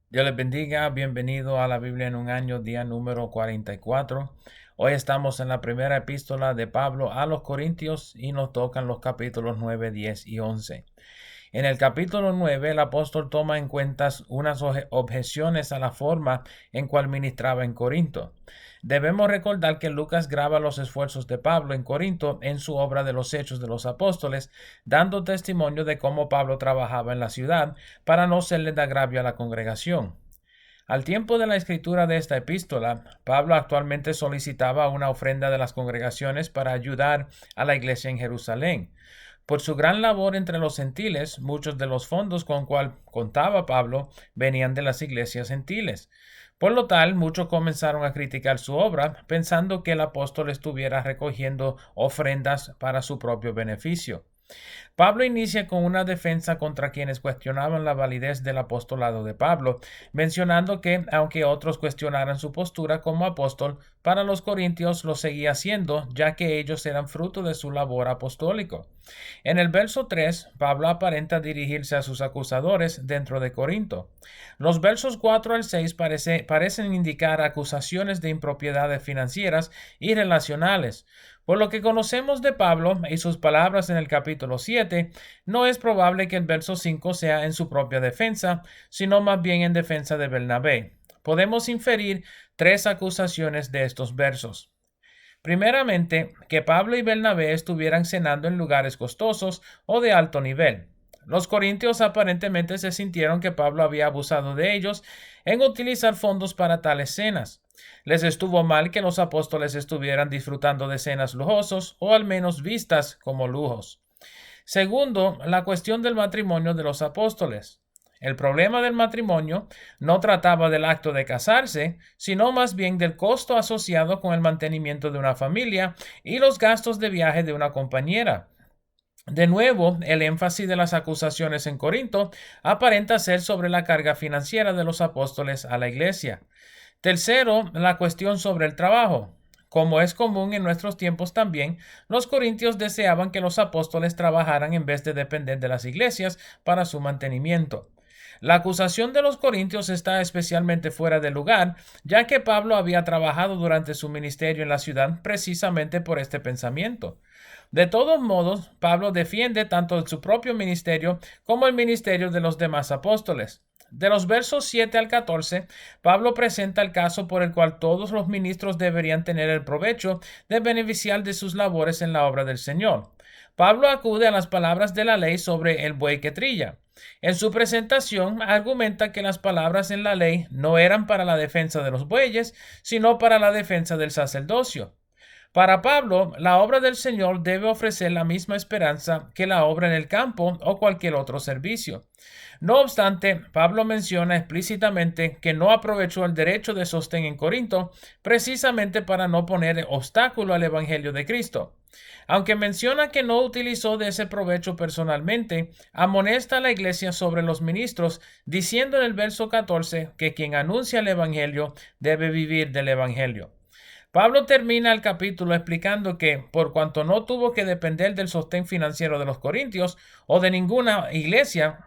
Dios les bendiga, bienvenido a la Biblia en un año, día número 44. Hoy estamos en la primera epístola de Pablo a los Corintios y nos tocan los capítulos 9, 10 y 11. En el capítulo 9, el apóstol toma en cuenta unas objeciones a la forma en cual ministraba en Corinto. Debemos recordar que Lucas graba los esfuerzos de Pablo en Corinto en su obra de los Hechos de los Apóstoles, dando testimonio de cómo Pablo trabajaba en la ciudad para no serle de agravio a la congregación. Al tiempo de la escritura de esta epístola, Pablo actualmente solicitaba una ofrenda de las congregaciones para ayudar a la iglesia en Jerusalén. Por su gran labor entre los gentiles, muchos de los fondos con cual contaba Pablo venían de las iglesias gentiles. Por lo tal, muchos comenzaron a criticar su obra, pensando que el apóstol estuviera recogiendo ofrendas para su propio beneficio. Pablo inicia con una defensa contra quienes cuestionaban la validez del apostolado de Pablo, mencionando que, aunque otros cuestionaran su postura como apóstol, para los corintios lo seguía haciendo, ya que ellos eran fruto de su labor apostólico. En el verso 3, Pablo aparenta dirigirse a sus acusadores dentro de Corinto. Los versos 4 al 6 parecen indicar acusaciones de impropiedades financieras y relacionales. Por lo que conocemos de Pablo y sus palabras en el capítulo 7, no es probable que el verso 5 sea en su propia defensa, sino más bien en defensa de Bernabé. Podemos inferir tres acusaciones de estos versos. Primeramente, que Pablo y Bernabé estuvieran cenando en lugares costosos o de alto nivel. Los corintios aparentemente se sintieron que Pablo había abusado de ellos en utilizar fondos para tales cenas. Les estuvo mal que los apóstoles estuvieran disfrutando de cenas lujosos o al menos vistas como lujos. Segundo, la cuestión del matrimonio de los apóstoles. El problema del matrimonio no trataba del acto de casarse, sino más bien del costo asociado con el mantenimiento de una familia y los gastos de viaje de una compañera. De nuevo, el énfasis de las acusaciones en Corinto aparenta ser sobre la carga financiera de los apóstoles a la iglesia. Tercero, la cuestión sobre el trabajo. Como es común en nuestros tiempos también, los corintios deseaban que los apóstoles trabajaran en vez de depender de las iglesias para su mantenimiento. La acusación de los corintios está especialmente fuera de lugar, ya que Pablo había trabajado durante su ministerio en la ciudad precisamente por este pensamiento. De todos modos, Pablo defiende tanto su propio ministerio como el ministerio de los demás apóstoles. De los versos 7 al 14, Pablo presenta el caso por el cual todos los ministros deberían tener el provecho de beneficiar de sus labores en la obra del Señor. Pablo acude a las palabras de la ley sobre el buey que trilla. En su presentación argumenta que las palabras en la ley no eran para la defensa de los bueyes, sino para la defensa del sacerdocio. Para Pablo, la obra del Señor debe ofrecer la misma esperanza que la obra en el campo o cualquier otro servicio. No obstante, Pablo menciona explícitamente que no aprovechó el derecho de sostén en Corinto precisamente para no poner obstáculo al Evangelio de Cristo. Aunque menciona que no utilizó de ese provecho personalmente, amonesta a la iglesia sobre los ministros, diciendo en el verso 14 que quien anuncia el Evangelio debe vivir del Evangelio. Pablo termina el capítulo explicando que, por cuanto no tuvo que depender del sostén financiero de los corintios o de ninguna iglesia,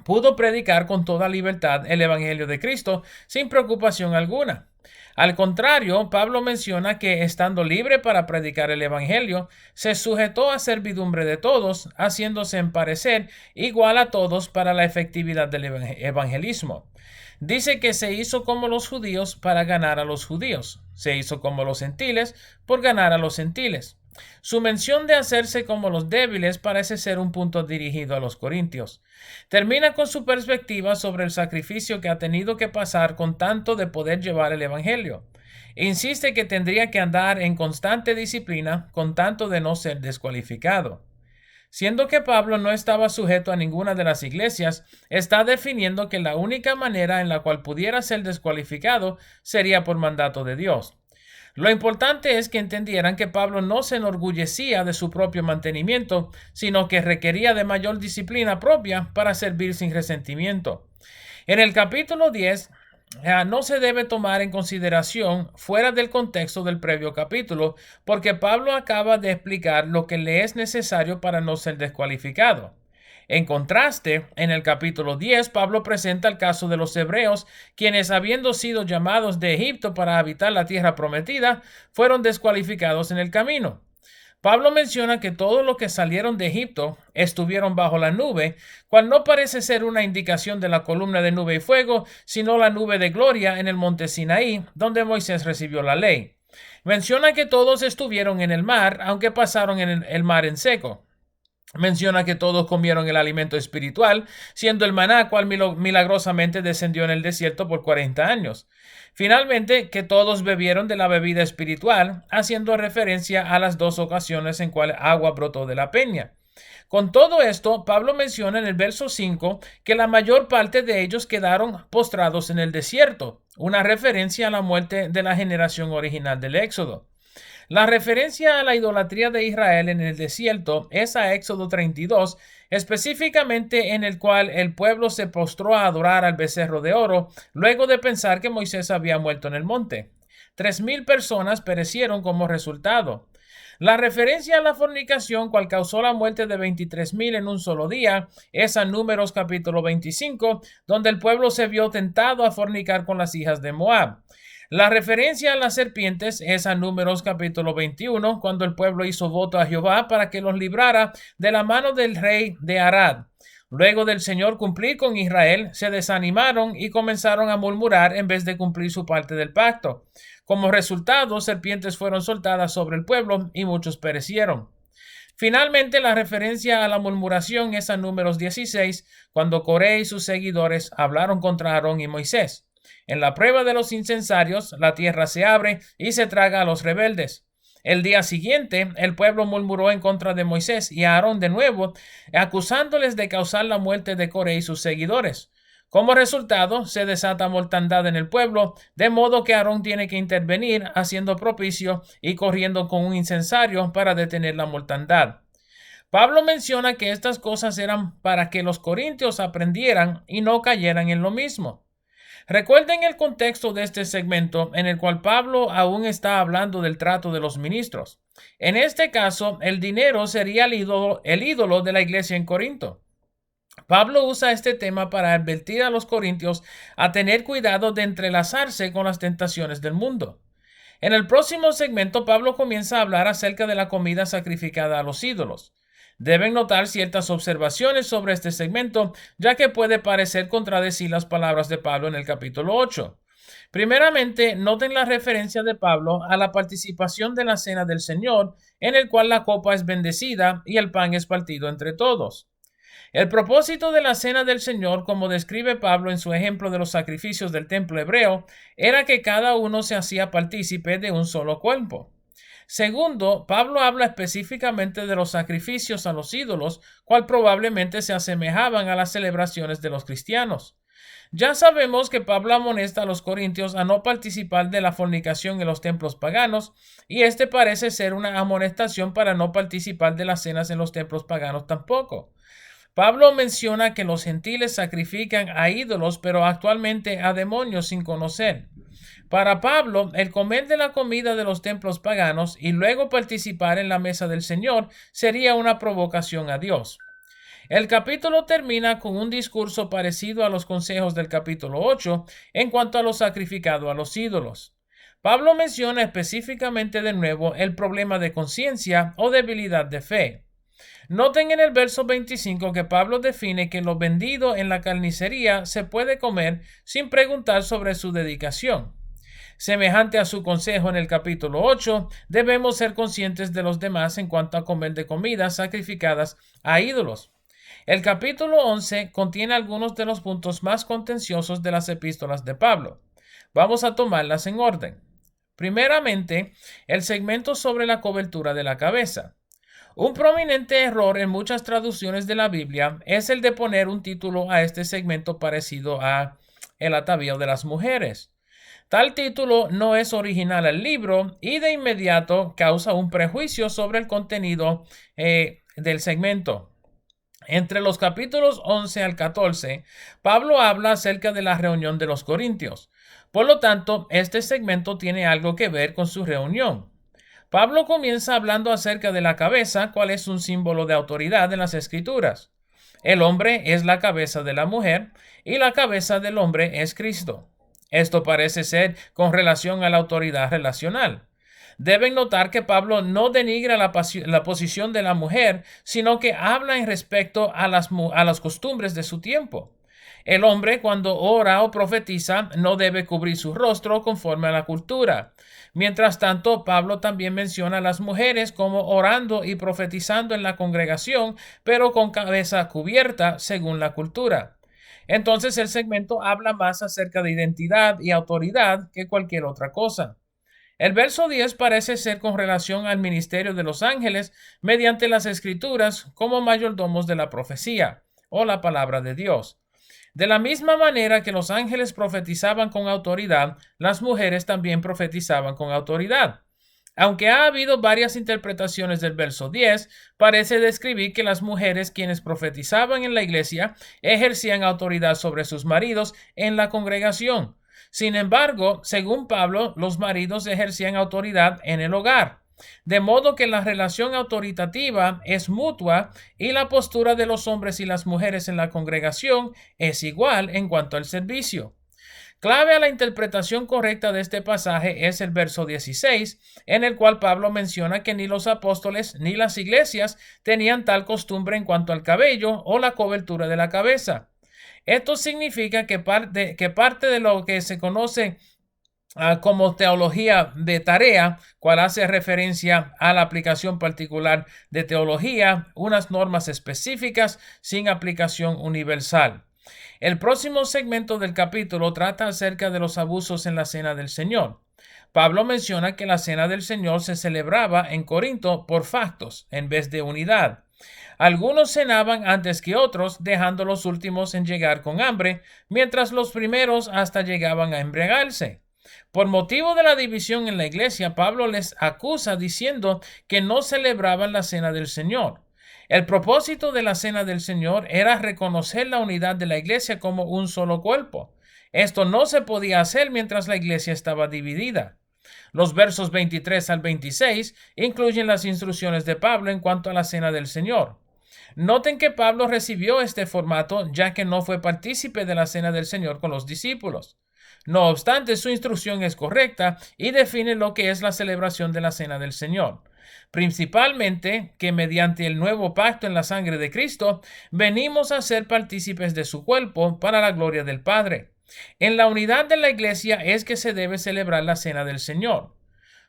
pudo predicar con toda libertad el Evangelio de Cristo sin preocupación alguna. Al contrario, Pablo menciona que, estando libre para predicar el Evangelio, se sujetó a servidumbre de todos, haciéndose en parecer igual a todos para la efectividad del evangelismo. Dice que se hizo como los judíos para ganar a los judíos, se hizo como los gentiles por ganar a los gentiles. Su mención de hacerse como los débiles parece ser un punto dirigido a los corintios. Termina con su perspectiva sobre el sacrificio que ha tenido que pasar con tanto de poder llevar el Evangelio. Insiste que tendría que andar en constante disciplina con tanto de no ser descualificado. Siendo que Pablo no estaba sujeto a ninguna de las iglesias, está definiendo que la única manera en la cual pudiera ser descualificado sería por mandato de Dios. Lo importante es que entendieran que Pablo no se enorgullecía de su propio mantenimiento, sino que requería de mayor disciplina propia para servir sin resentimiento. En el capítulo 10, no se debe tomar en consideración fuera del contexto del previo capítulo, porque Pablo acaba de explicar lo que le es necesario para no ser descualificado. En contraste, en el capítulo 10, Pablo presenta el caso de los hebreos, quienes habiendo sido llamados de Egipto para habitar la tierra prometida, fueron descualificados en el camino. Pablo menciona que todos los que salieron de Egipto estuvieron bajo la nube, cual no parece ser una indicación de la columna de nube y fuego, sino la nube de gloria en el monte Sinaí, donde Moisés recibió la ley. Menciona que todos estuvieron en el mar, aunque pasaron en el mar en seco. Menciona que todos comieron el alimento espiritual, siendo el maná cual milagrosamente descendió en el desierto por 40 años. Finalmente, que todos bebieron de la bebida espiritual, haciendo referencia a las dos ocasiones en cual agua brotó de la peña. Con todo esto, Pablo menciona en el verso 5 que la mayor parte de ellos quedaron postrados en el desierto, una referencia a la muerte de la generación original del Éxodo. La referencia a la idolatría de Israel en el desierto es a Éxodo 32, específicamente en el cual el pueblo se postró a adorar al becerro de oro, luego de pensar que Moisés había muerto en el monte. 3,000 personas perecieron como resultado. La referencia a la fornicación, cual causó la muerte de 23,000 en un solo día, es a Números capítulo 25, donde el pueblo se vio tentado a fornicar con las hijas de Moab. La referencia a las serpientes es a Números capítulo 21, cuando el pueblo hizo voto a Jehová para que los librara de la mano del rey de Arad. Luego del Señor cumplir con Israel, se desanimaron y comenzaron a murmurar en vez de cumplir su parte del pacto. Como resultado, serpientes fueron soltadas sobre el pueblo y muchos perecieron. Finalmente, la referencia a la murmuración es a Números 16, cuando Coré y sus seguidores hablaron contra Aarón y Moisés. En la prueba de los incensarios, la tierra se abre y se traga a los rebeldes. El día siguiente, el pueblo murmuró en contra de Moisés y Aarón de nuevo, acusándoles de causar la muerte de Coré y sus seguidores. Como resultado, se desata mortandad en el pueblo, de modo que Aarón tiene que intervenir haciendo propicio y corriendo con un incensario para detener la mortandad. Pablo menciona que estas cosas eran para que los corintios aprendieran y no cayeran en lo mismo. Recuerden el contexto de este segmento en el cual Pablo aún está hablando del trato de los ministros. En este caso, el dinero sería el ídolo de la iglesia en Corinto. Pablo usa este tema para advertir a los corintios a tener cuidado de entrelazarse con las tentaciones del mundo. En el próximo segmento, Pablo comienza a hablar acerca de la comida sacrificada a los ídolos. Deben notar ciertas observaciones sobre este segmento, ya que puede parecer contradecir las palabras de Pablo en el capítulo 8. Primeramente, noten la referencia de Pablo a la participación de la cena del Señor, en el cual la copa es bendecida y el pan es partido entre todos. El propósito de la cena del Señor, como describe Pablo en su ejemplo de los sacrificios del templo hebreo, era que cada uno se hacía partícipe de un solo cuerpo. Segundo, Pablo habla específicamente de los sacrificios a los ídolos, cual probablemente se asemejaban a las celebraciones de los cristianos. Ya sabemos que Pablo amonesta a los corintios a no participar de la fornicación en los templos paganos, y este parece ser una amonestación para no participar de las cenas en los templos paganos tampoco. Pablo menciona que los gentiles sacrifican a ídolos, pero actualmente a demonios sin conocer. Para Pablo, el comer de la comida de los templos paganos y luego participar en la mesa del Señor sería una provocación a Dios. El capítulo termina con un discurso parecido a los consejos del capítulo 8 en cuanto a lo sacrificado a los ídolos. Pablo menciona específicamente de nuevo el problema de conciencia o debilidad de fe. Noten en el verso 25 que Pablo define que lo vendido en la carnicería se puede comer sin preguntar sobre su dedicación. Semejante a su consejo en el capítulo 8, debemos ser conscientes de los demás en cuanto a comer de comidas sacrificadas a ídolos. El capítulo 11 contiene algunos de los puntos más contenciosos de las epístolas de Pablo. Vamos a tomarlas en orden. Primeramente, el segmento sobre la cobertura de la cabeza. Un prominente error en muchas traducciones de la Biblia es el de poner un título a este segmento parecido a el atavío de las mujeres. Tal título no es original al libro y de inmediato causa un prejuicio sobre el contenido del segmento. Entre los capítulos 11 al 14, Pablo habla acerca de la reunión de los corintios. Por lo tanto, este segmento tiene algo que ver con su reunión. Pablo comienza hablando acerca de la cabeza, cual es un símbolo de autoridad en las Escrituras. El hombre es la cabeza de la mujer y la cabeza del hombre es Cristo. Esto parece ser con relación a la autoridad relacional. Deben notar que Pablo no denigra la posición de la mujer, sino que habla en respecto a las costumbres de su tiempo. El hombre, cuando ora o profetiza, no debe cubrir su rostro conforme a la cultura. Mientras tanto, Pablo también menciona a las mujeres como orando y profetizando en la congregación, pero con cabeza cubierta según la cultura. Entonces el segmento habla más acerca de identidad y autoridad que cualquier otra cosa. El verso 10 parece ser con relación al ministerio de los ángeles mediante las escrituras como mayordomos de la profecía o la palabra de Dios. De la misma manera que los ángeles profetizaban con autoridad, las mujeres también profetizaban con autoridad. Aunque ha habido varias interpretaciones del verso 10, parece describir que las mujeres quienes profetizaban en la iglesia ejercían autoridad sobre sus maridos en la congregación. Sin embargo, según Pablo, los maridos ejercían autoridad en el hogar. De modo que la relación autoritativa es mutua y la postura de los hombres y las mujeres en la congregación es igual en cuanto al servicio. Clave a la interpretación correcta de este pasaje es el verso 16, en el cual Pablo menciona que ni los apóstoles ni las iglesias tenían tal costumbre en cuanto al cabello o la cobertura de la cabeza. Esto significa que parte de lo que se conoce como teología de tarea, cual hace referencia a la aplicación particular de teología, unas normas específicas sin aplicación universal. El próximo segmento del capítulo trata acerca de los abusos en la Cena del Señor. Pablo menciona que la Cena del Señor se celebraba en Corinto por factos en vez de unidad. Algunos cenaban antes que otros, dejando los últimos en llegar con hambre, mientras los primeros hasta llegaban a embriagarse. Por motivo de la división en la iglesia, Pablo les acusa diciendo que no celebraban la Cena del Señor. El propósito de la Cena del Señor era reconocer la unidad de la iglesia como un solo cuerpo. Esto no se podía hacer mientras la iglesia estaba dividida. Los versos 23 al 26 incluyen las instrucciones de Pablo en cuanto a la Cena del Señor. Noten que Pablo recibió este formato ya que no fue partícipe de la Cena del Señor con los discípulos. No obstante, su instrucción es correcta y define lo que es la celebración de la Cena del Señor. Principalmente que mediante el nuevo pacto en la sangre de Cristo, venimos a ser partícipes de su cuerpo para la gloria del Padre. En la unidad de la iglesia es que se debe celebrar la Cena del Señor.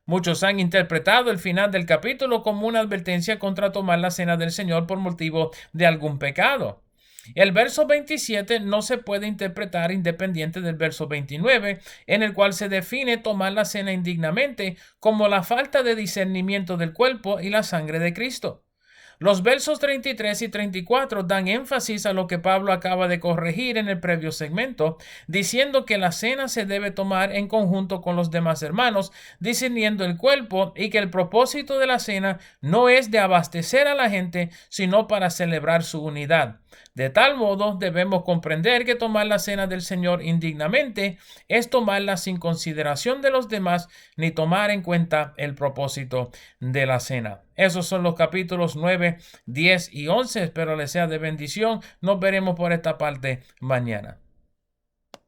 Muchos han interpretado el final del capítulo como una advertencia contra tomar la Cena del Señor por motivo de algún pecado. El verso 27 no se puede interpretar independiente del verso 29, en el cual se define tomar la cena indignamente como la falta de discernimiento del cuerpo y la sangre de Cristo. Los versos 33 y 34 dan énfasis a lo que Pablo acaba de corregir en el previo segmento, diciendo que la cena se debe tomar en conjunto con los demás hermanos, discerniendo el cuerpo, y que el propósito de la cena no es de abastecer a la gente, sino para celebrar su unidad. De tal modo, debemos comprender que tomar la cena del Señor indignamente es tomarla sin consideración de los demás ni tomar en cuenta el propósito de la cena. Esos son los capítulos 9, 10 y 11. Espero les sea de bendición. Nos veremos por esta parte mañana.